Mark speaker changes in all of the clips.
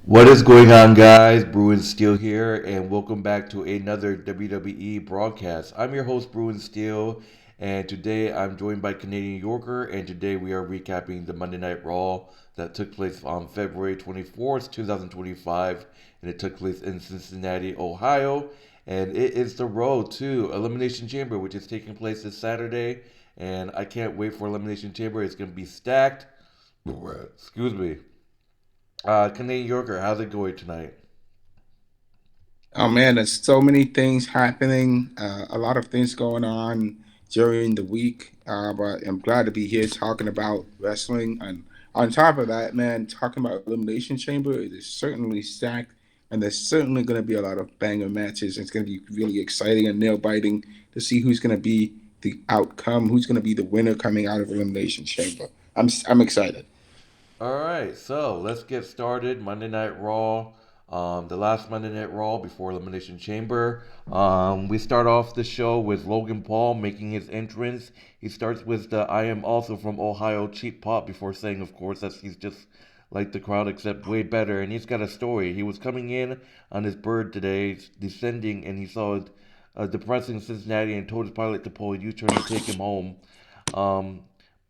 Speaker 1: What is going on, guys? Bruin Steel here, and welcome back to another WWE broadcast. I'm your host, Bruin Steel, and today I'm joined by Canadian Yorker, and today we are recapping the Monday Night Raw that took place on February 24th, 2025, and it took place in Cincinnati, Ohio, and it is the road to Elimination Chamber, which is taking place this Saturday, and I can't wait for Elimination Chamber. It's going to be stacked. Excuse me. Canadian Yorker, how's it going tonight?
Speaker 2: Oh man, there's so many things happening, a lot of things going on during the week. But I'm glad to be here talking about wrestling. And on top of that, man, talking about Elimination Chamber, it is certainly stacked. And there's certainly going to be a lot of banger matches. It's going to be really exciting and nail biting to see who's going to be the outcome, who's going to be the winner coming out of Elimination Chamber. I'm excited.
Speaker 1: All right, so let's get started. Monday Night Raw, the last Monday Night Raw before Elimination Chamber. We start off the show with Logan Paul making his entrance. He starts with the "I am also from Ohio" cheap pop before saying, of course, that he's just like the crowd, except way better. And he's got a story. He was coming in on his bird today, descending, and he saw a depressing Cincinnati and told his pilot to pull a U-turn to take him home. Um,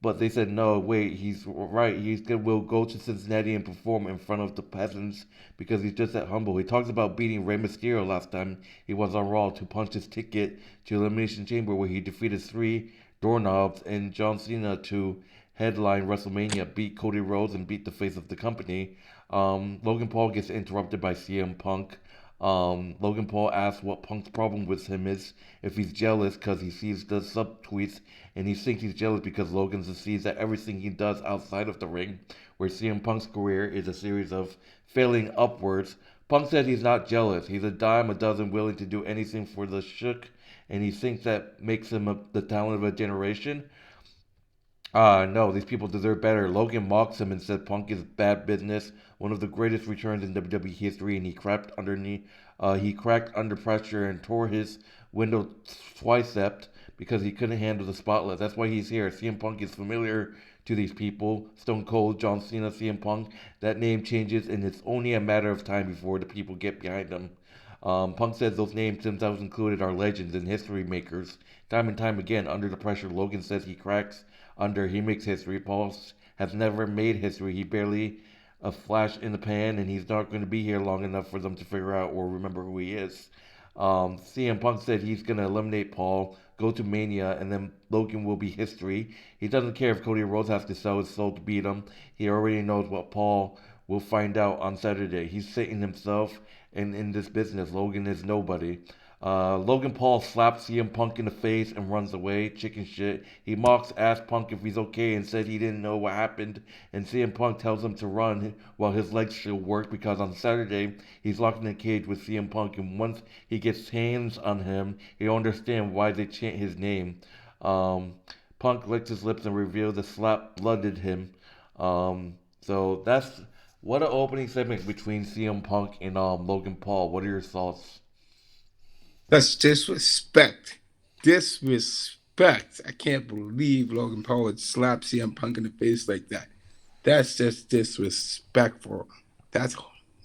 Speaker 1: but they said, no, wait, he's right. Will go to Cincinnati and perform in front of the peasants because he's just that humble. He talks about beating Rey Mysterio last time he was on Raw to punch his ticket to Elimination Chamber, where he defeated three doorknobs and John Cena to headline WrestleMania, beat Cody Rhodes, and beat the face of the company. Logan Paul gets interrupted by CM Punk. Logan Paul asks what Punk's problem with him is, if he's jealous because he sees the subtweets, and he thinks he's jealous because Logan sees that everything he does outside of the ring, where CM Punk's career is a series of failing upwards. Punk says he's not jealous. He's a dime a dozen willing to do anything for the shook, and he thinks that makes him the talent of a generation. No, these people deserve better. Logan mocks him and said Punk is bad business, one of the greatest returns in WWE history, and he cracked under pressure and tore his window tricep because he couldn't handle the spotlight. That's why he's here. CM Punk is familiar to these people. Stone Cold, John Cena, CM Punk. That name changes, and it's only a matter of time before the people get behind him. Punk says those names themselves included are legends and history makers. Time and time again, under the pressure, Logan says he cracks under. He makes history. Paul has never made history. He barely a flash in the pan, and he's not going to be here long enough for them to figure out or remember who he is. CM Punk said he's going to eliminate Paul, go to Mania, and then Logan will be history. He doesn't care if Cody Rhodes has to sell his soul to beat him. He already knows what Paul will find out on Saturday. He's Satan himself, and in this business, Logan is nobody. Logan Paul slaps CM Punk in the face and runs away. Chicken shit. He mocks, asks Punk if he's okay, and said he didn't know what happened. And CM Punk tells him to run while his legs still work because on Saturday he's locked in a cage with CM Punk, and once he gets hands on him, he'll understand why they chant his name. Um, Punk licked his lips and revealed the slap blooded him. So that's what an opening segment between CM Punk and Logan Paul. What are your thoughts?
Speaker 2: That's disrespect. Disrespect. I can't believe Logan Paul would slap CM Punk in the face like that. That's just disrespectful. That's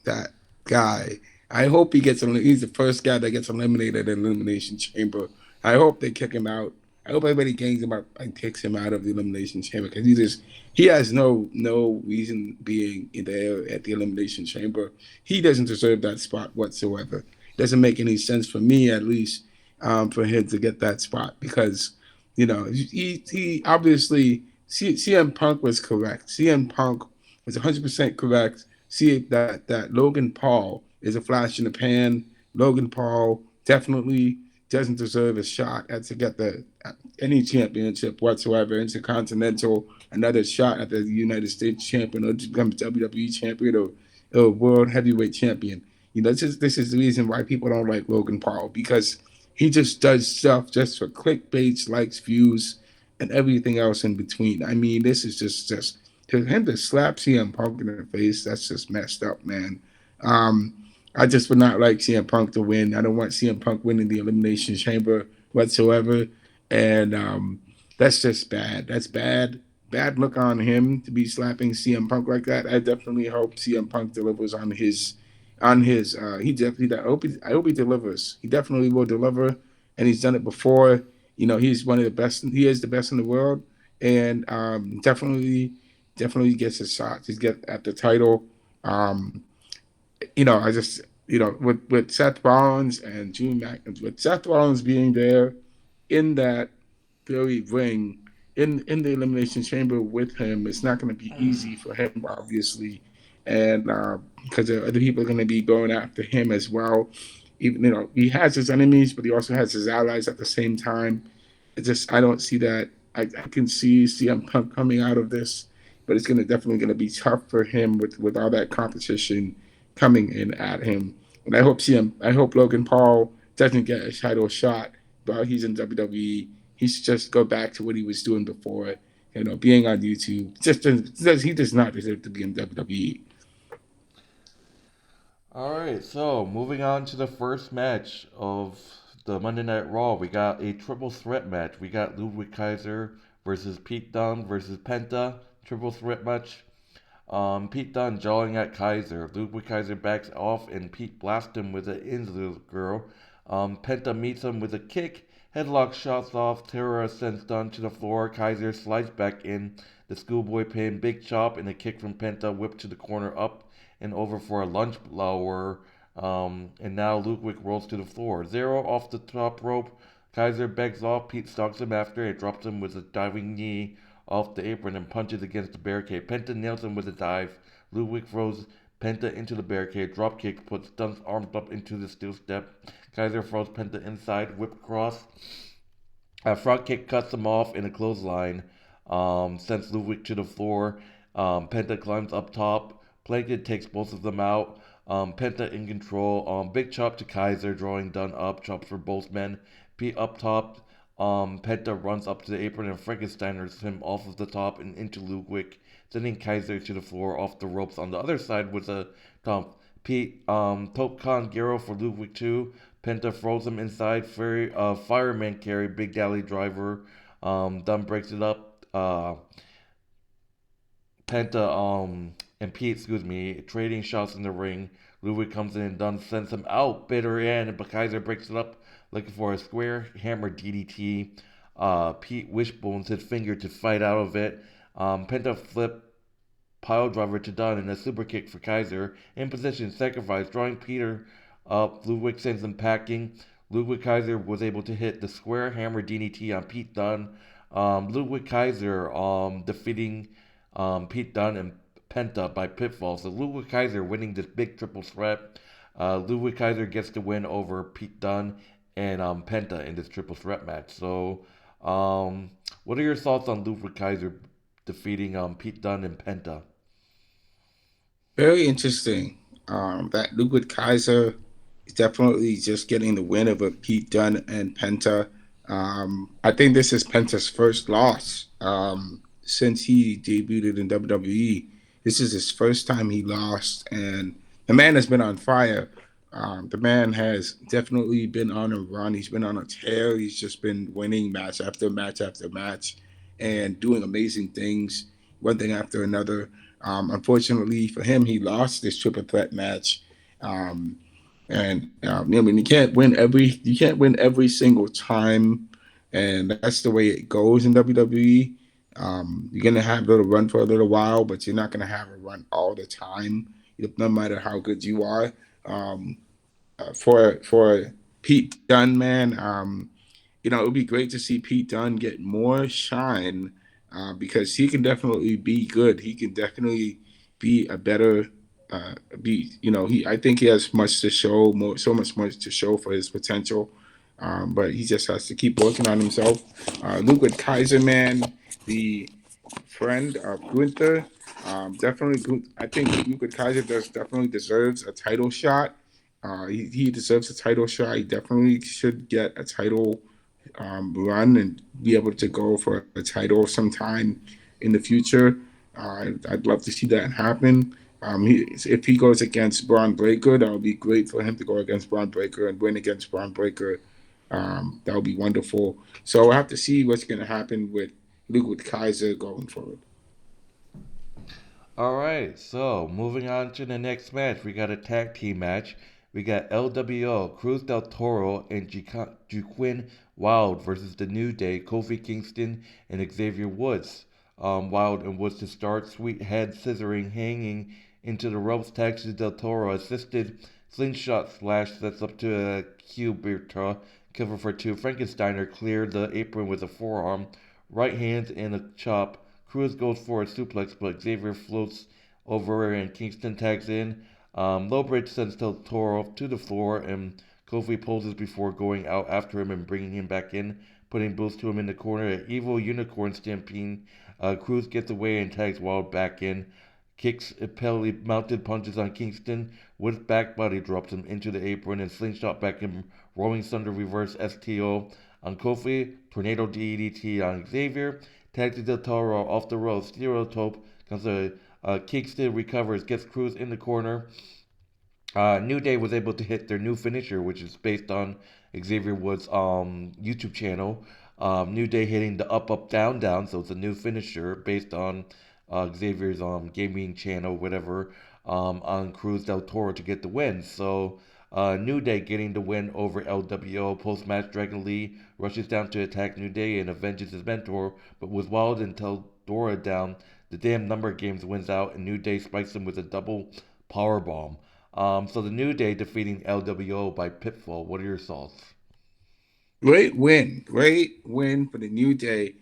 Speaker 2: that guy. I hope he gets. He's the first guy that gets eliminated in Elimination Chamber. I hope they kick him out. I hope everybody gangs him up and kicks him out of the Elimination Chamber because he has no reason being in there at the Elimination Chamber. He doesn't deserve that spot whatsoever. Doesn't make any sense for me, at least, for him to get that spot because he obviously CM Punk was correct. CM Punk was 100% correct. See that Logan Paul is a flash in the pan. Logan Paul definitely doesn't deserve a shot at to get the any championship whatsoever, Intercontinental, another shot at the United States champion or to become WWE champion or world heavyweight champion. This is the reason why people don't like Logan Paul because he just does stuff just for clickbait, likes, views, and everything else in between. I mean, this is just to him to slap CM Punk in the face. That's just messed up, man. Um, I just would not like CM Punk to win. I don't want CM Punk winning the Elimination Chamber whatsoever, and that's just bad. That's bad. bad look on him to be slapping CM Punk like that. I definitely hope CM Punk delivers on his. He definitely. I hope he delivers. He definitely will deliver, and he's done it before. He's one of the best. He is the best in the world, and definitely gets his shots. He's get at the title. Um, I just with Seth Rollins and Drew Mac, with Seth Rollins being there in that very ring in the elimination chamber with him, it's not going to be easy for him, obviously, and because other people are going to be going after him as well. Even he has his enemies, but he also has his allies at the same time. I don't see that. I can see CM Punk coming out of this, but it's definitely gonna be tough for him with all that competition coming in at him. And I hope Logan Paul doesn't get a title shot while he's in WWE. He should just go back to what he was doing before. Being on YouTube. He does not deserve to be in WWE.
Speaker 1: All right, so moving on to the first match of the Monday Night Raw, we got a triple threat match. We got Ludwig Kaiser versus Pete Dunne versus Penta. Triple threat match. Pete Dunne jawing at Kaiser. Ludwig Kaiser backs off and Pete blasts him with an Inzu girl. Penta meets him with a kick. Headlock shots off. Terror sends Dunne to the floor. Kaiser slides back in. The schoolboy pin, big chop, and a kick from Penta whipped to the corner up and over for a lunch blower. And now Ludwig rolls to the floor. Zero off the top rope. Kaiser begs off. Pete stalks him after and drops him with a diving knee off the apron and punches against the barricade. Penta nails him with a dive. Ludwig throws Penta into the barricade. Dropkick puts Dunne's arms up into the steel step. Kaiser throws Penta inside. Whip cross. A front kick cuts him off in a clothesline. Sends Ludwig to the floor. Penta climbs up top. Plankton takes both of them out. Penta in control. Big chop to Kaiser, drawing Dunne up. Chops for both men. Pete up top. Penta runs up to the apron and Frankensteiners him off of the top and into Ludwig, sending Kaiser to the floor off the ropes on the other side with a dump. Pete, Top Con Gero for Ludwig too. Penta throws him inside. Fireman carry, Big Galley driver. Dunne breaks it up. Penta, and Pete, trading shots in the ring. Ludwig comes in and Dunne sends him out, bitter end, but Kaiser breaks it up, looking for a square hammer DDT. Pete wishbones his finger to fight out of it. Penta flip pile driver to Dunne and a super kick for Kaiser. In position, sacrifice, drawing Peter up. Ludwig sends him packing. Ludwig Kaiser was able to hit the square hammer DDT on Pete Dunne. Ludwig Kaiser defeating Pete Dunne and Penta by pitfall. So Ludwig Kaiser winning this big triple threat. Ludwig Kaiser gets the win over Pete Dunne and Penta in this triple threat match. So, what are your thoughts on Ludwig Kaiser defeating Pete Dunne and Penta?
Speaker 2: Very interesting. That Ludwig Kaiser is definitely just getting the win over Pete Dunne and Penta. I think this is Penta's first loss since he debuted in WWE. This is his first time he lost, and the man has been on fire. The man has definitely been on a run. He's been on a tear. He's just been winning match after match after match and doing amazing things, one thing after another. Unfortunately for him, he lost this triple threat match. Um, I mean, you can't win every single time, and that's the way it goes in WWE. You're gonna have a little run for a little while, but you're not gonna have a run all the time, no matter how good you are. Um, for Pete Dunne, man, it would be great to see Pete Dunne get more shine because he can definitely be good. He can definitely be a better. Be he. I think he has much to show, much to show for his potential. But he just has to keep working on himself. Ludwig Kaiser, man, the friend of Gunther, definitely. I think Ludwig Kaiser definitely deserves a title shot. He deserves a title shot. He definitely should get a title run and be able to go for a title sometime in the future. I'd love to see that happen. If he goes against Braun Breaker, that would be great for him to go against Braun Breaker and win against Braun Breaker. That would be wonderful. So we'll have to see what's going to happen with look with Kaiser going forward.
Speaker 1: All right, so moving on to the next match, we got a tag team match. We got LWO, Cruz del Toro and Jaquin Wild versus the New Day, Kofi Kingston and Xavier Woods. Wild and Woods to start, sweet head scissoring, hanging into the ropes. Tags to Del Toro, assisted slingshot slash sets up to a Cubita, cover for two. Frankensteiner cleared the apron with a forearm, right hand and a chop. Cruz goes for a suplex, but Xavier floats over and Kingston tags in. Lowbridge sends Del Toro to the floor, and Kofi poses before going out after him and bringing him back in, putting boots to him in the corner. An evil unicorn stampede. Cruz gets away and tags Wild back in. Kicks Pelly mounted punches on Kingston. With back body drops him into the apron and slingshot back in rolling thunder reverse STO on Kofi. Tornado DDT on Xavier. Tag to Del Toro off the ropes. Stereotope comes Kingston recovers, gets Cruz in the corner. New Day was able to hit their new finisher, which is based on Xavier Woods' YouTube channel. New Day hitting the up, up, down, down. So it's a new finisher based on Xavier's gaming channel, whatever, on Cruz del Toro to get the win. So New Day getting the win over LWO. Post match, Dragon Lee rushes down to attack New Day and avenges his mentor, but with Wild and Dora down, the damn number games wins out, and New Day spikes him with a double power bomb. So the New Day defeating LWO by pitfall. What are your thoughts?
Speaker 2: Great win for the New Day.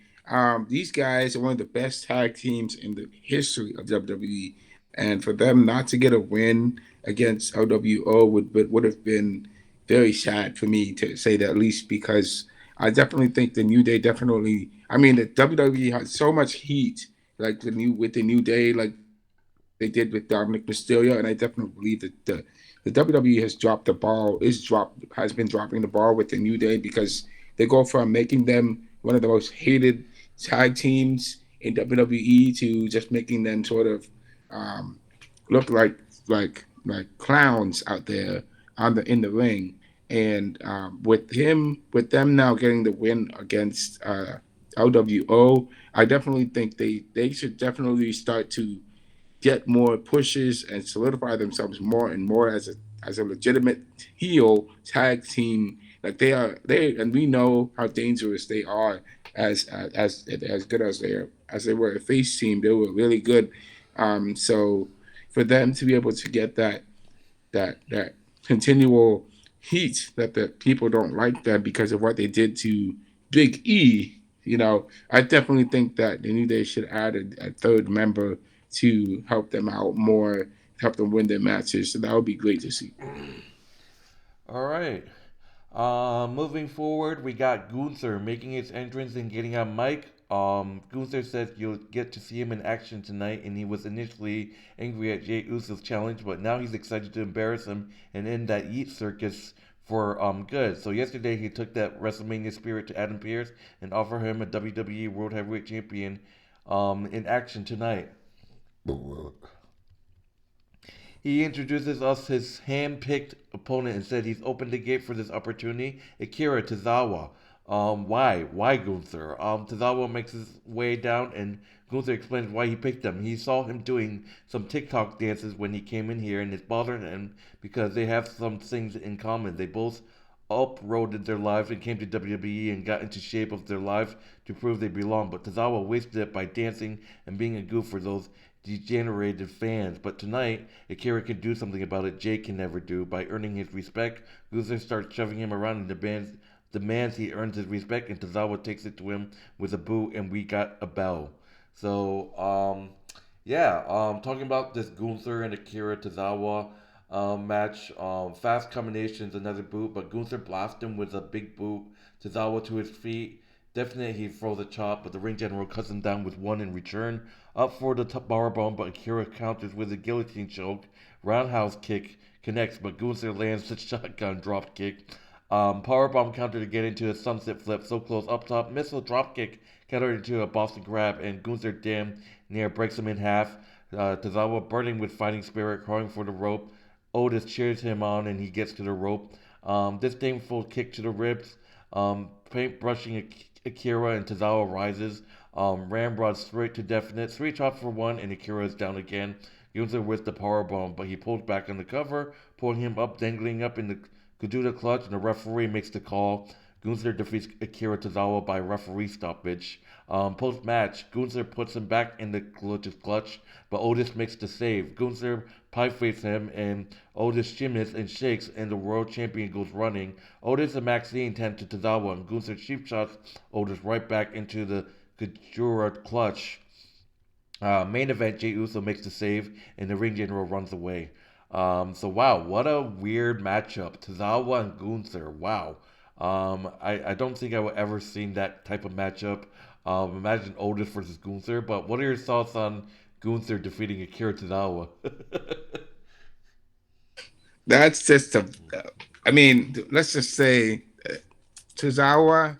Speaker 2: These guys are one of the best tag teams in the history of WWE, and for them not to get a win against LWO would have been very sad for me, to say the least, because I definitely think the New Day definitely. I mean, the WWE has so much heat, like the New Day, like they did with Dominic Mysterio, and I definitely believe that the WWE has dropped the ball, has been dropping the ball with the New Day, because they go from making them one of the most hated tag teams in WWE to just making them sort of um, look like clowns out there in the ring. And with them now getting the win against LWO, I definitely think they should definitely start to get more pushes and solidify themselves more and more as a legitimate heel tag team. Like and we know how dangerous they are as good as they were a face team. They were really good. So for them to be able to get that continual heat that the people don't like them because of what they did to Big E, I definitely think that they knew they should add a third member to help them out more, help them win their matches. So that would be great to see.
Speaker 1: All right. Moving forward, we got Gunther making his entrance and getting on mic. Gunther says you'll get to see him in action tonight, and he was initially angry at Jey Uso's challenge, but now he's excited to embarrass him and end that Yeet circus for good. So yesterday he took that WrestleMania spirit to Adam Pearce and offered him a WWE World Heavyweight Champion in action tonight. He introduces us his hand-picked opponent and said he's opened the gate for this opportunity. Akira Tozawa. Why? Why Gunther? Tozawa makes his way down and Gunther explains why he picked him. He saw him doing some TikTok dances when he came in here and it bothered him because they have some things in common. They both uprooted their lives and came to WWE and got into shape of their lives to prove they belong. But Tozawa wasted it by dancing and being a goof for those degenerated fans. But tonight, Akira can do something about it Jay can never do. By earning his respect, Gunther starts shoving him around and demands he earns his respect, and Tozawa takes it to him with a boot, and we got a bell. So, yeah, talking about this Gunther and Akira Tozawa match. Fast combinations, another boot, but Gunther blasts him with a big boot. Tozawa to his feet. Definitely he throws a chop, but the ring general cuts him down with one in return. Up for the top bar bomb, but Akira counters with a guillotine choke. Roundhouse kick connects, but Gunther lands the shotgun drop kick. Powerbomb counter to get into a sunset flip, so close up top. Missile drop kick countered into a Boston grab, and Gunther damn near breaks him in half. Tozawa burning with fighting spirit, crawling for the rope. Otis cheers him on, and he gets to the rope. Disdainful kick to the ribs. Paint brushing Akira, and Tozawa rises. Ramrod straight to definite. Three chops for one, and Akira is down again. Gunther with the power bomb, but he pulls back on the cover, pulling him up, dangling up in the Kaduta clutch, and the referee makes the call. Gunther defeats Akira Tozawa by referee stoppage. Post match, Gunther puts him back in the clutch, but Otis makes the save. Gunther pie fakes him, and Otis shimmies and shakes, and the world champion goes running. Otis and Maxine tend to Tozawa, and Gunther cheap shots Otis right back into the Kajura clutch. Main event, Jey Uso makes the save, and the ring general runs away. So wow, what a weird matchup, Tozawa and Gunther. Wow, I don't think I would ever seen that type of matchup. Imagine Otis versus Gunther. But what are your thoughts on Gunther defeating Akira Tozawa?
Speaker 2: That's just a. I mean, let's just say Tozawa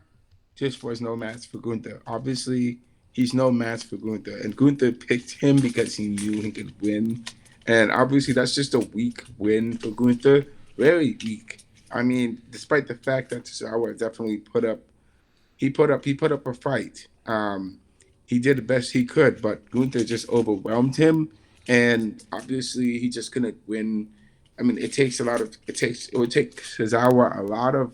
Speaker 2: just was no match for Gunther. Obviously, he's no match for Gunther, and Gunther picked him because he knew he could win. And obviously, that's just a weak win for Gunther. Very weak. I mean, despite the fact that Tozawa definitely put up a fight. He did the best he could, but Gunther just overwhelmed him, and obviously he just couldn't win. I mean, it would take Tozawa a lot of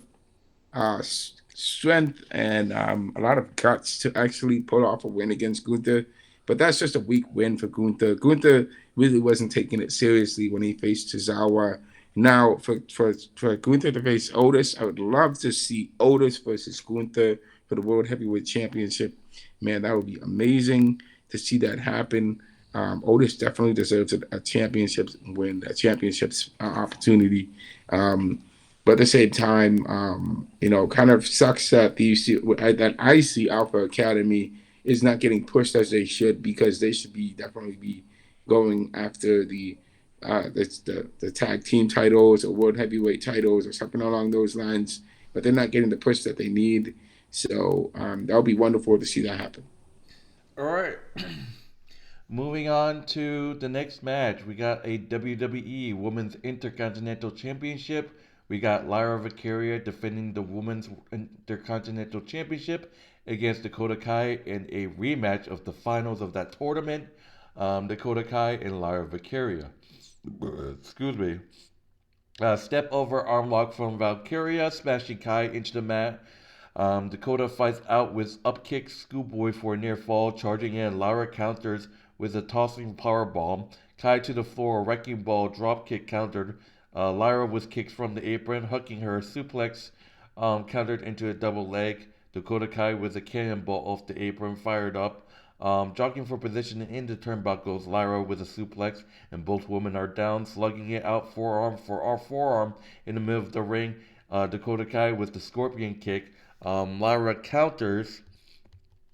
Speaker 2: strength and a lot of guts to actually pull off a win against Gunther. But that's just a weak win for Gunther. Gunther really wasn't taking it seriously when he faced Tozawa. Now, for Gunther to face Otis, I would love to see Otis versus Gunther for the World Heavyweight Championship. Man, that would be amazing to see that happen. Otis definitely deserves a championship win, a championships opportunity. But at the same time, kind of sucks that that I see Alpha Academy is not getting pushed as they should, because they should be definitely be going after the tag team titles or world heavyweight titles or something along those lines. But they're not getting the push that they need. So that'll be wonderful to see that happen.
Speaker 1: All right. Moving on to the next match, we got a WWE Women's Intercontinental Championship. We got Lyra Valkyria defending the Women's Intercontinental Championship against Dakota Kai in a rematch of the finals of that tournament. Dakota Kai and Lyra Valkyria. Excuse me. Step over arm lock from Valkyria, smashing Kai into the mat. Dakota fights out with upkick schoolboy for a near fall, charging in. Lyra counters with a tossing power bomb. Kai to the floor, wrecking ball, drop kick countered. Lyra with kicks from the apron, hucking her suplex, countered into a double leg. Dakota Kai with a cannonball off the apron, fired up. Jogging for position in the turnbuckles, Lyra with a suplex, and both women are down, slugging it out forearm for our forearm in the middle of the ring. Dakota Kai with the scorpion kick. Lyra counters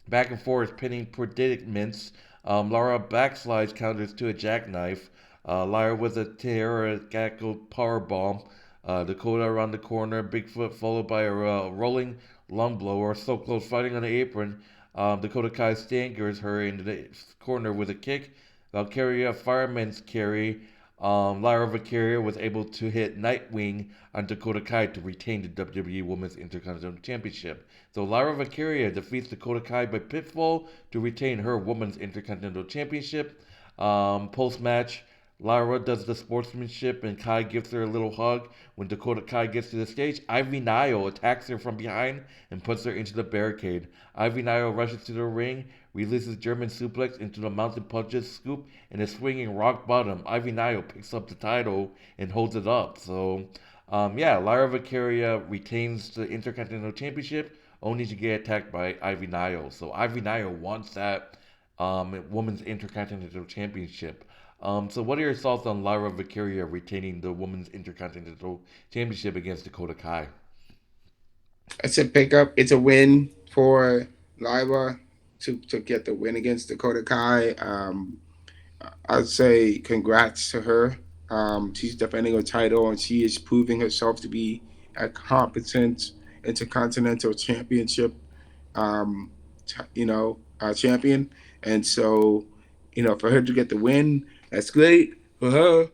Speaker 1: back and forth, pinning predicaments. Lyra backslides counters to a jackknife. Lyra with a pterodactyl power bomb. Dakota around the corner, Bigfoot followed by a rolling lung blower. So close, fighting on the apron. Dakota Kai staggers her into the corner with a kick. Valkyria fireman's carry. Lyra Valkyria was able to hit Nightwing on Dakota Kai to retain the WWE Women's Intercontinental Championship. So Lyra Valkyria defeats Dakota Kai by pinfall to retain her Women's Intercontinental Championship. Post match, Lyra does the sportsmanship and Kai gives her a little hug. When Dakota Kai gets to the stage, Ivy Nile attacks her from behind and puts her into the barricade. Ivy Nile rushes to the ring, releases German suplex into the mountain punches scoop, and is swinging rock bottom. Ivy Nile picks up the title and holds it up. So, yeah, Lyra Valkyria retains the Intercontinental Championship, only to get attacked by Ivy Nile. So Ivy Nile wants that Women's Intercontinental Championship. So what are your thoughts on Lyra Valkyria retaining the Women's Intercontinental Championship against Dakota Kai?
Speaker 2: It's a pickup. It's a win for Lyra to get the win against Dakota Kai. I'd say congrats to her. She's defending her title, and she is proving herself to be a competent intercontinental championship, um, champion. And so, for her to get the win, that's great for her.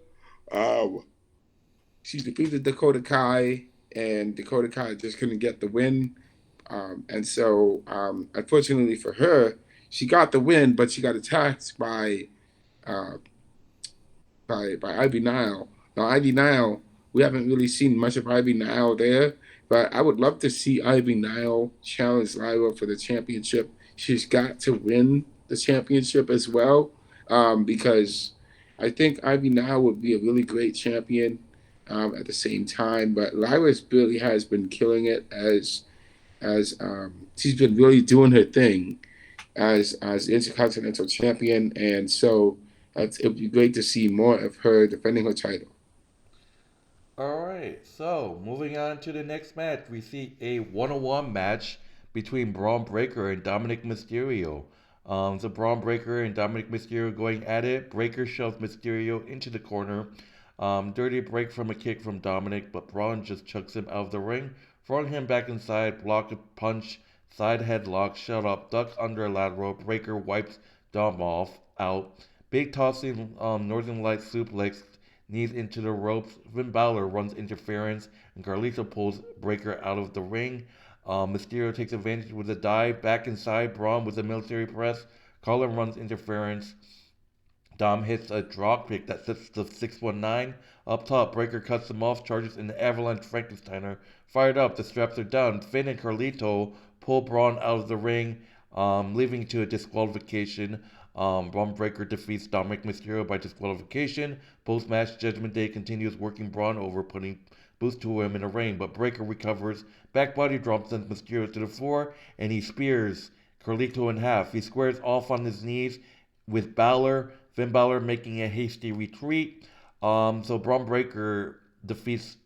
Speaker 2: Um, she defeated Dakota Kai, and Dakota Kai just couldn't get the win. And so, unfortunately for her, she got the win, but she got attacked uh, by Ivy Nile. Now Ivy Nile, we haven't really seen much of Ivy Nile there, but I would love to see Ivy Nile challenge Lyra for the championship. She's got to win the championship as well, because I think Ivy Nile would be a really great champion. At the same time, but Lyra's really has been killing it as she's been really doing her thing as Intercontinental Champion, and so it would be great to see more of her defending her title.
Speaker 1: All right, so moving on to the next match, we see a one-on-one match between Braun Breaker and Dominic Mysterio. So Braun Breaker and Dominic Mysterio going at it. Breaker shoves Mysterio into the corner. Dirty break from a kick from Dominic, but Braun just chucks him out of the ring, throwing him back inside. Block a punch, side headlock, shut up, duck under a lateral. Breaker wipes Dom off, out. Big tossing Northern Light suplex knees into the ropes. Finn Balor runs interference, and Carlito pulls Breaker out of the ring. Mysterio takes advantage with a dive back inside. Braun with a military press. Colin runs interference. Dom hits a drop kick that sets the 619 up top. Breaker cuts him off, charges in the Avalanche Frankensteiner. Fired up, the straps are done. Finn and Carlito pull Braun out of the ring, leading to a disqualification. Braun Breaker defeats Dominic Mysterio by disqualification. Post match, Judgment Day continues working Braun over, putting boots to him in a ring, but Breaker recovers. Back body drop sends Mysterio to the floor, and he spears Carlito in half. He squares off on his knees with Balor. Finn Balor making a hasty retreat. So Braun Breaker defeats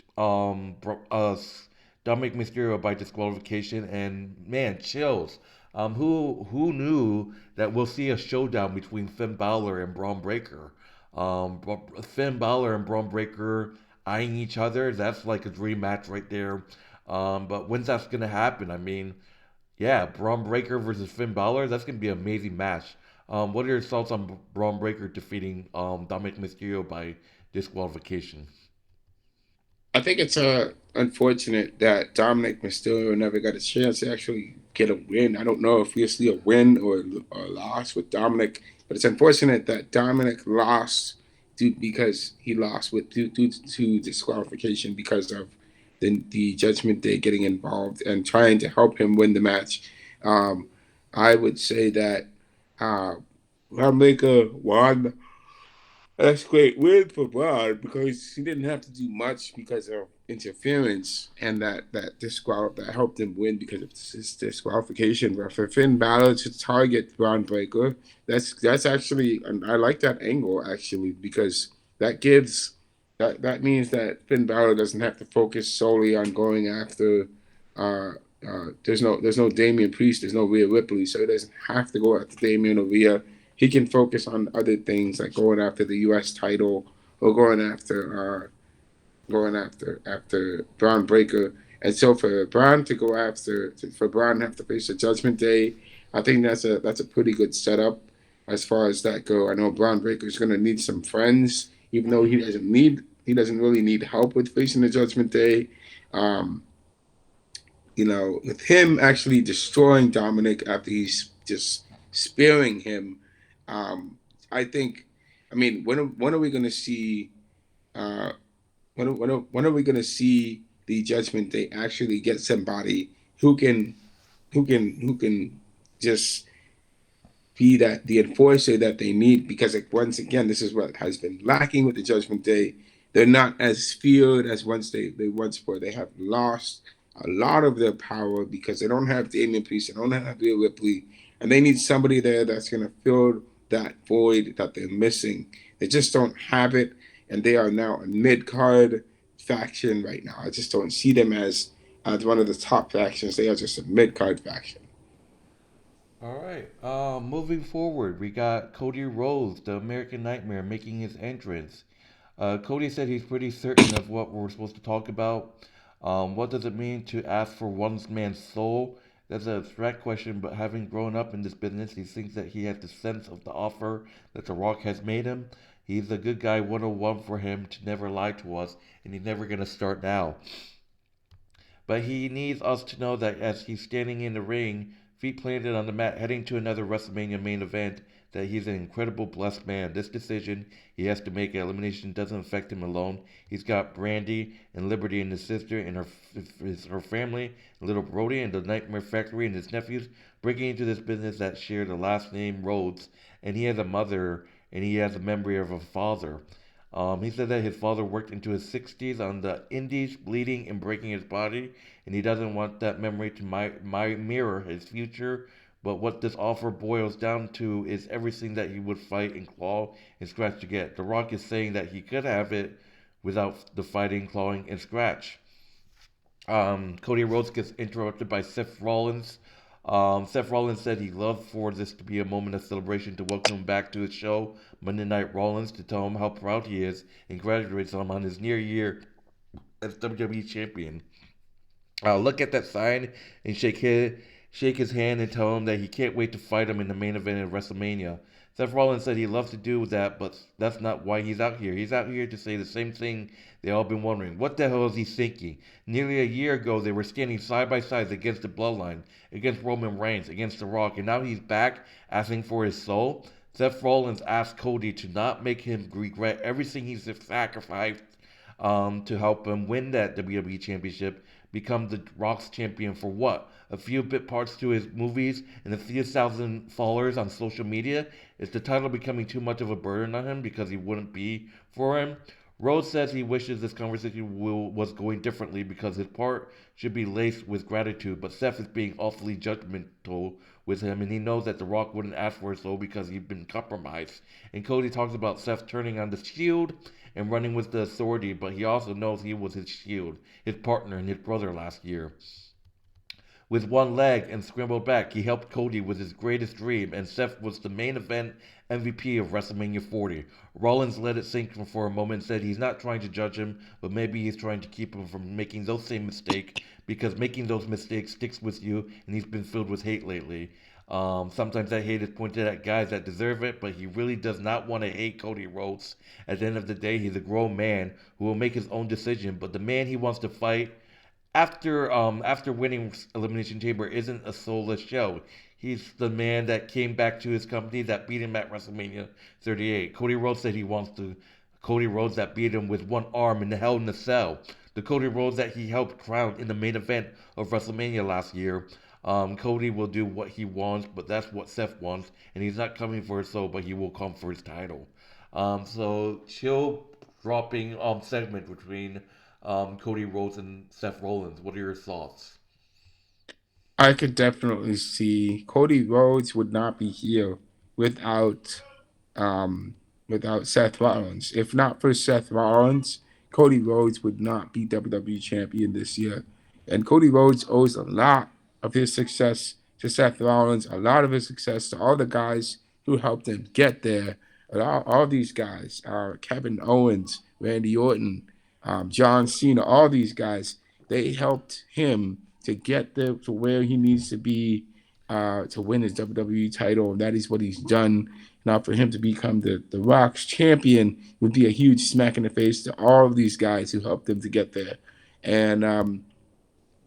Speaker 1: Dominic Mysterio by disqualification, and man, chills. Who knew that we'll see a showdown between Finn Balor and Braun Breaker? Finn Balor and Braun Breaker eyeing each other. That's like a dream match right there. But when's that's gonna happen? I mean, yeah, Braun Breaker versus Finn Balor. That's gonna be an amazing match. What are your thoughts on Braun Breaker defeating Dominic Mysterio by disqualification?
Speaker 2: I think it's unfortunate that Dominic Mysterio never got a chance to actually get a win. I don't know if we'll see a win or a loss with Dominic, but it's unfortunate that Dominic lost because he lost due to disqualification because of the Judgment Day getting involved and trying to help him win the match. Um, I would say that uh, Dominic won. That's great win for Bron because he didn't have to do much because of interference, and that helped him win because of his disqualification. But for Finn Balor to target Bron Breakker, that's actually, and I like that angle actually, because that gives that means that Finn Balor doesn't have to focus solely on going after. Uh, there's no Damian Priest, there's no Rhea Ripley, so he doesn't have to go after Damian or Rhea. He can focus on other things like going after the U.S. title or going after Braun Breaker. And so for Braun to go after for Braun to have to face the Judgment Day, I think that's a pretty good setup as far as that go. I know Braun Breaker is going to need some friends, even though he doesn't really need help with facing the Judgment Day. Um, with him actually destroying Dominic after he's just spearing him, um, I think. I mean, when are we going to see? Uh, when are we going to see the Judgment Day actually get somebody who can who can just be that the enforcer that they need? Because like, once again, this is what has been lacking with the Judgment Day. They're not as feared as they once were. They have lost a lot of their power because they don't have Damian Priest, they don't have Rhea Ripley, and they need somebody there that's going to fill that void that they're missing. They just don't have it, and they are now a mid card faction right now. I just don't see them as one of the top factions. They are just a mid card faction.
Speaker 1: All right. Moving forward, we got Cody Rhodes, the American Nightmare, making his entrance. Cody said he's pretty certain of what we're supposed to talk about. What does it mean to ask for one man's soul? That's an abstract question, but having grown up in this business, he thinks that he has the sense of the offer that The Rock has made him. He's a good guy 101 for him to never lie to us, and he's never going to start now. But he needs us to know that as he's standing in the ring feet planted on the mat, heading to another WrestleMania main event, that he's an incredible blessed man. This decision he has to make at elimination doesn't affect him alone. He's got Brandy and Liberty and his sister and her family, little Brody and the Nightmare Factory and his nephews breaking into this business that share the last name Rhodes. And he has a mother and he has a memory of a father. He said that his father worked into his 60s on the indies, bleeding and breaking his body, and he doesn't want that memory to mirror his future. But what this offer boils down to is everything that he would fight and claw and scratch to get. The Rock is saying that he could have it without the fighting, clawing, and scratch. Cody Rhodes gets interrupted by Seth Rollins. Seth Rollins said he'd love for this to be a moment of celebration to welcome him back to his show, Monday Night Rollins, to tell him how proud he is and congratulates him on his near year as WWE Champion. Look at that sign and shake his hand and tell him that he can't wait to fight him in the main event of WrestleMania. Seth Rollins said he'd love to do that, but that's not why he's out here. He's out here to say the same thing they all been wondering. What the hell is he thinking? Nearly a year ago, they were standing side by side against the Bloodline, against Roman Reigns, against The Rock, and now he's back asking for his soul. Seth Rollins asked Cody to not make him regret everything he's sacrificed to help him win that WWE Championship, become the Rock's champion for what? A few bit parts to his movies and a few thousand followers on social media? Is the title becoming too much of a burden on him because he wouldn't be for him? Rhodes says he wishes this conversation was going differently because his part should be laced with gratitude, but Seth is being awfully judgmental with him, and he knows that The Rock wouldn't ask for it so because he'd been compromised. And Cody talks about Seth turning on the Shield and running with the Authority, but he also knows he was his Shield, his partner, and his brother last year. With one leg and scrambled back, he helped Cody with his greatest dream, and Seth was the main event MVP of WrestleMania 40. Rollins let it sink for a moment and said he's not trying to judge him, but maybe he's trying to keep him from making those same mistakes, because making those mistakes sticks with you, and he's been filled with hate lately. Sometimes that hate is pointed at guys that deserve it, but he really does not want to hate Cody Rhodes. At the end of the day, he's a grown man who will make his own decision, but the man he wants to fight after winning Elimination Chamber isn't a soulless show. He's the man that came back to his company that beat him at WrestleMania 38. Cody Rhodes that beat him with one arm in the Hell in a Cell. The Cody Rhodes that he helped crown in the main event of WrestleMania last year. Cody will do what he wants, but that's what Seth wants, and he's not coming for his soul, but he will come for his title. So chill dropping segment between Cody Rhodes and Seth Rollins. What are your thoughts?
Speaker 2: I could definitely see Cody Rhodes would not be here without um, without Seth Rollins. If not for Seth Rollins, Cody Rhodes would not be WWE champion this year. And Cody Rhodes owes a lot of his success to Seth Rollins, a lot of his success to all the guys who helped him get there. All these guys, Kevin Owens, Randy Orton, John Cena, all these guys, they helped him to get there to where he needs to be to win his WWE title. And that is what he's done. Now, for him to become the Rock's champion would be a huge smack in the face to all of these guys who helped him to get there. And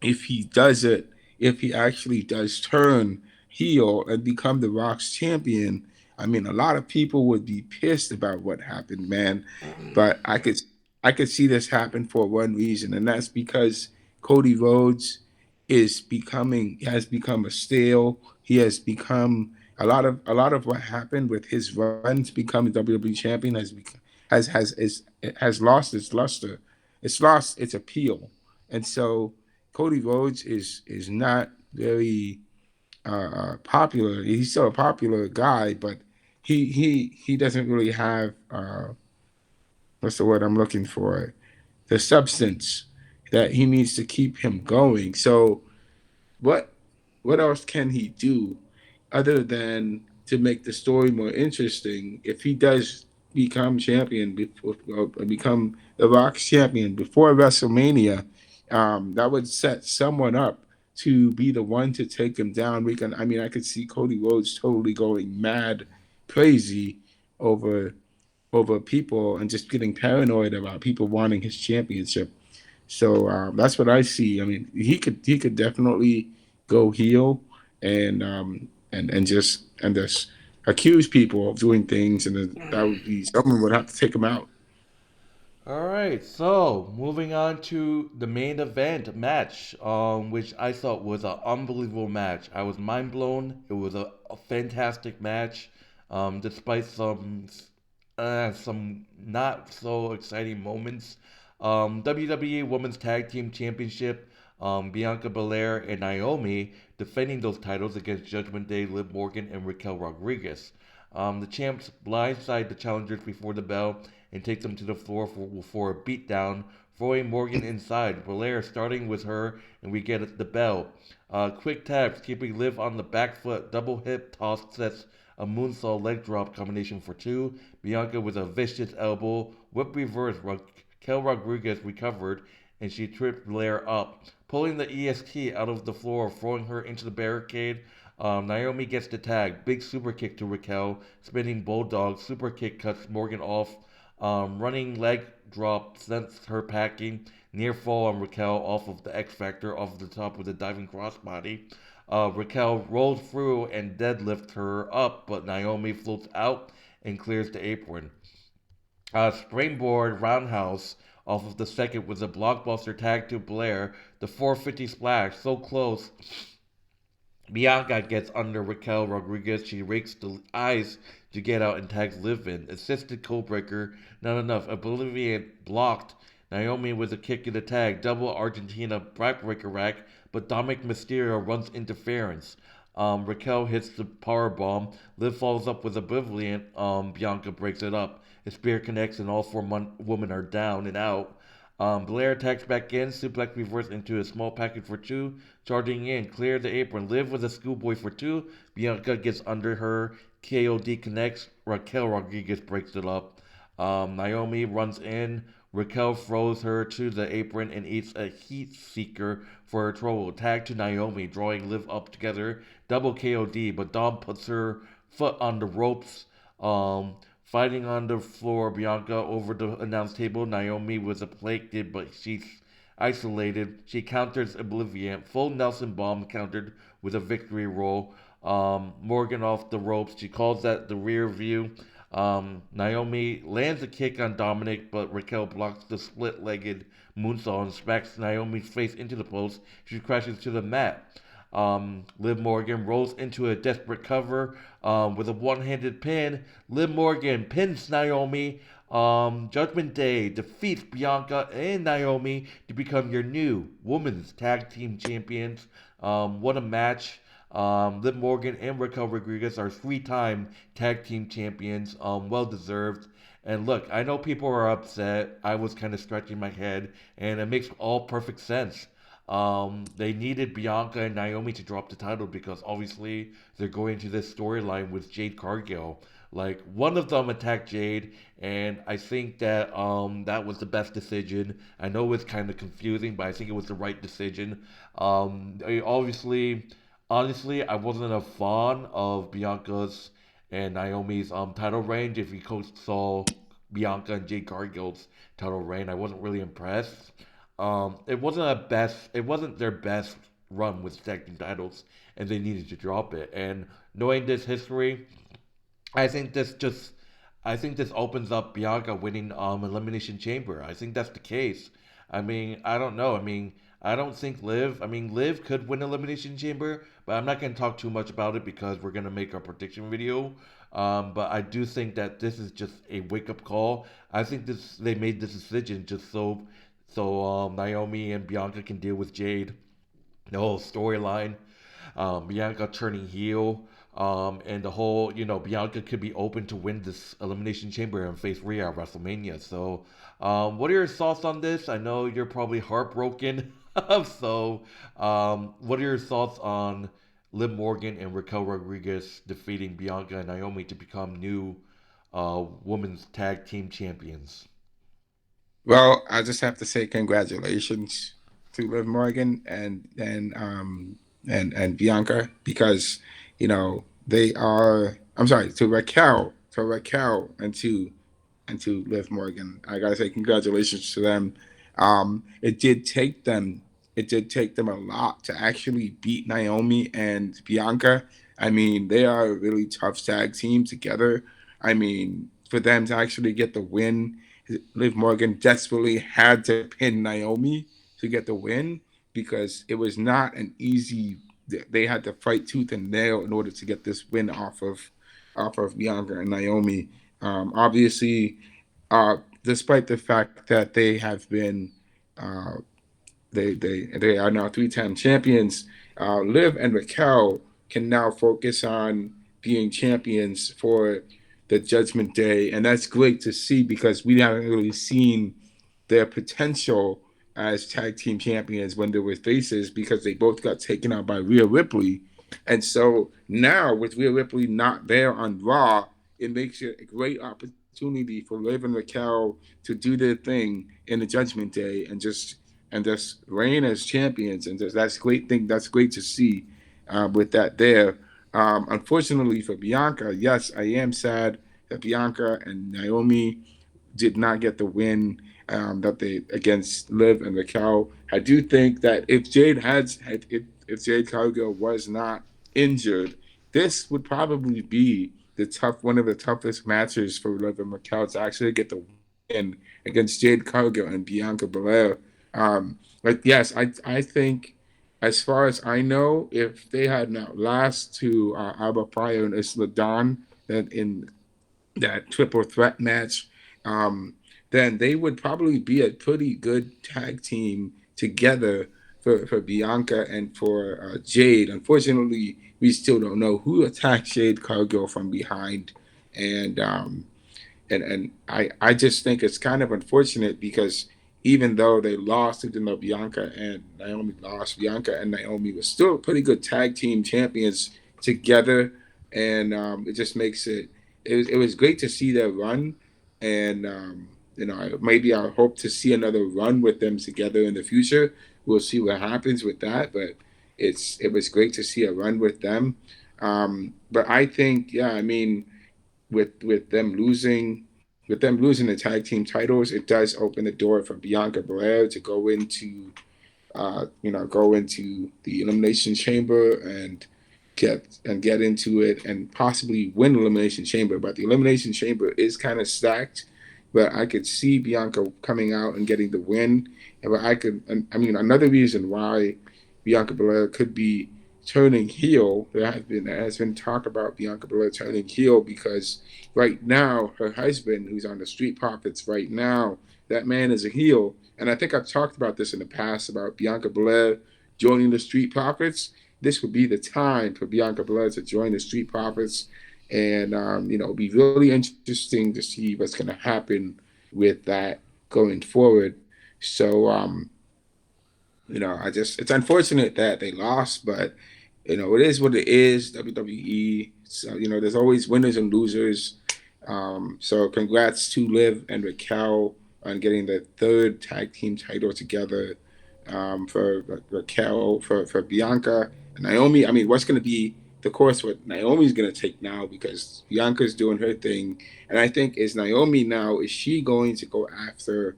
Speaker 2: if he does it, if he actually does turn heel and become the Rock's champion, I mean, a lot of people would be pissed about what happened, man. But I could see this happen for one reason, and that's because Cody Rhodes has become a stale. He has become a lot of what happened with his run to become a WWE champion has lost its luster. It's lost its appeal, and so Cody Rhodes is not very popular. He's still a popular guy, but he doesn't really have what's the word I'm looking for? The substance that he needs to keep him going. So what what else can he do other than to make the story more interesting? If he does become champion before become the Rock's champion before WrestleMania, that would set someone up to be the one to take him down. I mean, I could see Cody Rhodes totally going mad, crazy over people and just getting paranoid about people wanting his championship. So that's what I see. I mean, he could definitely go heel and just accuse people of doing things, and then that would be someone would have to take them out.
Speaker 1: All right, so moving on to the main event match, which I thought was an unbelievable match. I was mind blown. It was a fantastic match, despite some not so exciting moments. WWE Women's Tag Team Championship, Bianca Belair and Naomi defending those titles against Judgment Day, Liv Morgan, and Raquel Rodriguez. The champs blindside the challengers before the bell and take them to the floor for a beatdown, throwing Morgan inside. Belair starting with her, and we get the bell. Quick taps, keeping Liv on the back foot. Double hip toss sets a moonsault leg drop combination for two. Bianca with a vicious elbow. Whip reverse. Raquel Rodriguez recovered, and she tripped Blair up, pulling the EST out of the floor, throwing her into the barricade. Naomi gets the tag. Big super kick to Raquel. Spinning bulldog. Super kick cuts Morgan off. Running leg drop sends her packing. Near fall on Raquel off of the X Factor off the top with a diving crossbody. Raquel rolls through and deadlifts her up, but Naomi floats out and clears the apron. Springboard roundhouse off of the second with a blockbuster tag to Blair. The 450 splash, so close. Bianca gets under Raquel Rodriguez. She rakes the eyes to get out and tags Liv in. Assisted codebreaker, not enough. Oblivion blocked. Naomi with a kick in the tag. Double Argentina backbreaker rack, but Dominic Mysterio runs interference. Raquel hits the power bomb. Liv follows up with Oblivion. Bianca breaks it up. A spear connects, and all four women are down and out. Blair attacks back in, suplex reverse into a small package for two, charging in, clear the apron, Liv with a schoolboy for two, Bianca gets under her, KOD connects, Raquel Rodriguez breaks it up. Naomi runs in, Raquel throws her to the apron and eats a heat seeker for her trouble. Tag to Naomi, drawing Liv up together, double KOD, but Dom puts her foot on the ropes. Fighting on the floor, Bianca over the announce table. Naomi was afflicted, but she's isolated. She counters Oblivion. Full Nelson bomb countered with a victory roll. Morgan off the ropes. She calls that the rear view. Naomi lands a kick on Dominic, but Raquel blocks the split-legged moonsault and smacks Naomi's face into the post. She crashes to the mat. Liv Morgan rolls into a desperate cover with a one-handed pin. Liv Morgan pins Naomi. Judgment Day defeats Bianca and Naomi to become your new women's tag team champions. What a match. Liv Morgan and Raquel Rodriguez are three-time tag team champions. Well deserved. And look, I know people are upset. I was kind of scratching my head, and it makes all perfect sense. They needed Bianca and Naomi to drop the title because obviously they're going to this storyline with Jade Cargill. Like one of them attacked Jade, and I think that that was the best decision. I know it's kind of confusing, but I think it was the right decision. Obviously, honestly, I wasn't a fan of Bianca's and Naomi's title reign. If you saw Bianca and Jade Cargill's title reign, I wasn't really impressed. It wasn't their best run with tag team titles, and they needed to drop it. And knowing this history, I think this just, I think this opens up Bianca winning Elimination Chamber. I think that's the case. I mean, I don't know. I mean, I don't think Liv. I mean, Liv could win Elimination Chamber, but I'm not going to talk too much about it because we're going to make our prediction video. But I do think that this is just a wake up call. I think this they made this decision just so Naomi and Bianca can deal with Jade. The whole storyline, Bianca turning heel, and the whole, Bianca could be open to win this Elimination Chamber and face Rhea at WrestleMania. So, what are your thoughts on this? I know you're probably heartbroken. So, what are your thoughts on Liv Morgan and Raquel Rodriguez defeating Bianca and Naomi to become new women's tag team champions?
Speaker 2: Well, I just have to say congratulations to Liv Morgan and Bianca, because they are. I'm sorry, to Raquel and to Liv Morgan. I gotta say congratulations to them. It did take them it did take them a lot to actually beat Naomi and Bianca. I mean, they are a really tough tag team together. I mean, for them to actually get the win, Liv Morgan desperately had to pin Naomi to get the win because it was not an easy. They had to fight tooth and nail in order to get this win off of Bianca and Naomi. Obviously, despite the fact that they have been uh, they are now three-time champions. Liv and Raquel can now focus on being champions for the Judgment Day, and that's great to see because we haven't really seen their potential as tag team champions when they were faces because they both got taken out by Rhea Ripley. And so now with Rhea Ripley not there on Raw, it makes it a great opportunity for Liv and Raquel to do their thing in the Judgment Day and just reign as champions. And that's great thing. That's great to see with that there. Unfortunately for Bianca, yes, I am sad that Bianca and Naomi did not get the win that they against Liv and Raquel. I do think that if Jade Cargill was not injured, this would probably be one of the toughest matches for Liv and Raquel to actually get the win against Jade Cargill and Bianca Belair. But yes, I think as far as I know, if they had not lost to Alba Fire and Isla Dawn that in that triple threat match, um, then they would probably be a pretty good tag team together for Bianca and for Jade. Unfortunately, we still don't know who attacked Jade Cargill from behind, and I just think it's kind of unfortunate because even though they lost, even though Bianca and Naomi lost, Bianca and Naomi were still pretty good tag team champions together, and it just makes it was great to see their run, and maybe I hope to see another run with them together in the future. We'll see what happens with that, but it was great to see a run with them. But I think, yeah, I mean, with them losing the tag team titles, it does open the door for Bianca Belair to go into the Elimination Chamber and get into it and possibly win Elimination Chamber. But the Elimination Chamber is kind of stacked. But I could see Bianca coming out and getting the win. But I mean, another reason why Bianca Belair could be turning heel. There has been talk about Bianca Belair turning heel because right now her husband, who's on the Street Profits right now, that man is a heel. And I think I've talked about this in the past about Bianca Belair joining the Street Profits. This would be the time for Bianca Belair to join the Street Profits, and it'll be really interesting to see what's going to happen with that going forward. So it's unfortunate that they lost, but it is what it is. WWE. So there's always winners and losers. So congrats to Liv and Raquel on getting the third tag team title together. For Raquel, for Bianca and Naomi. I mean, what's going to be the course what Naomi's going to take now because Bianca's doing her thing, and I think is she going to go after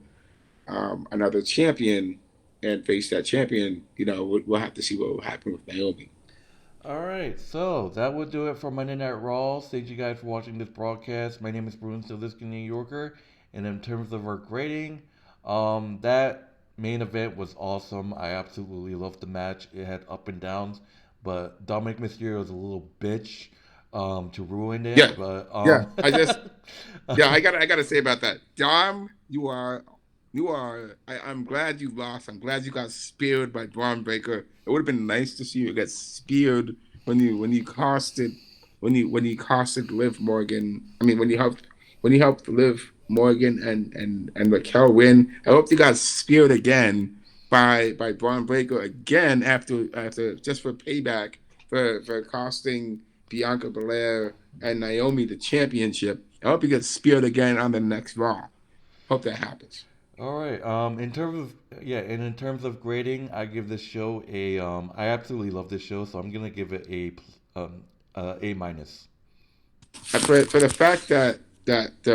Speaker 2: another champion and face that champion? We'll have to see what will happen with Naomi.
Speaker 1: All right, so that would do it for Monday Night Raw. Thank you guys for watching this broadcast. My name is Bruce Stilisky, New Yorker, and in terms of our grading, that main event was awesome. I absolutely loved the match. It had up and downs, but Dominic Mysterio was a little bitch to ruin
Speaker 2: Yeah,
Speaker 1: it. But
Speaker 2: yeah. I gotta say about that, Dom. I'm glad you lost. I'm glad you got speared by Braun Breaker. It would have been nice to see you get speared when you costed Liv Morgan. I mean, when you helped Liv Morgan and Raquel win. I hope you got speared again by Braun Breaker again after just for payback for costing Bianca Belair and Naomi the championship. I hope you get speared again on the next Raw. Hope that happens.
Speaker 1: all right, in terms of and in terms of grading, I give this show a I absolutely love this show, so I'm gonna give it A minus.
Speaker 2: For the fact that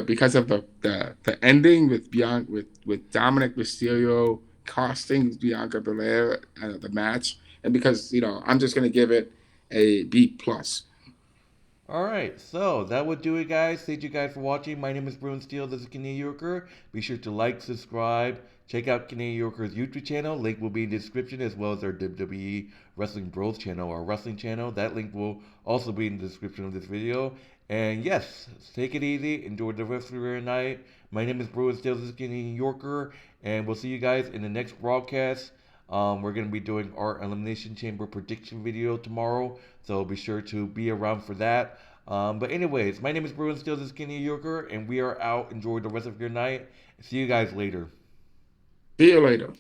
Speaker 2: because of the ending with Dominic Mysterio costing Bianca Belair the match, and because I'm just gonna give it a B+.
Speaker 1: All right, so that would do it, guys. Thank you guys for watching. My name is Bruin Steele. This is Canadian Yorker. Be sure to like, subscribe, check out Canadian Yorker's YouTube channel. Link will be in the description, as well as our WWE Wrestling Bros channel, our wrestling channel. That link will also be in the description of this video. And yes, take it easy. Enjoy the rest of your night. My name is Bruin Steele. This is Canadian Yorker, and we'll see you guys in the next broadcast. We're going to be doing our Elimination Chamber prediction video tomorrow, so be sure to be around for that. But anyways, my name is Bruin Steele, this is Kenny Yorker, and we are out. Enjoy the rest of your night. See you guys later.
Speaker 2: See you later.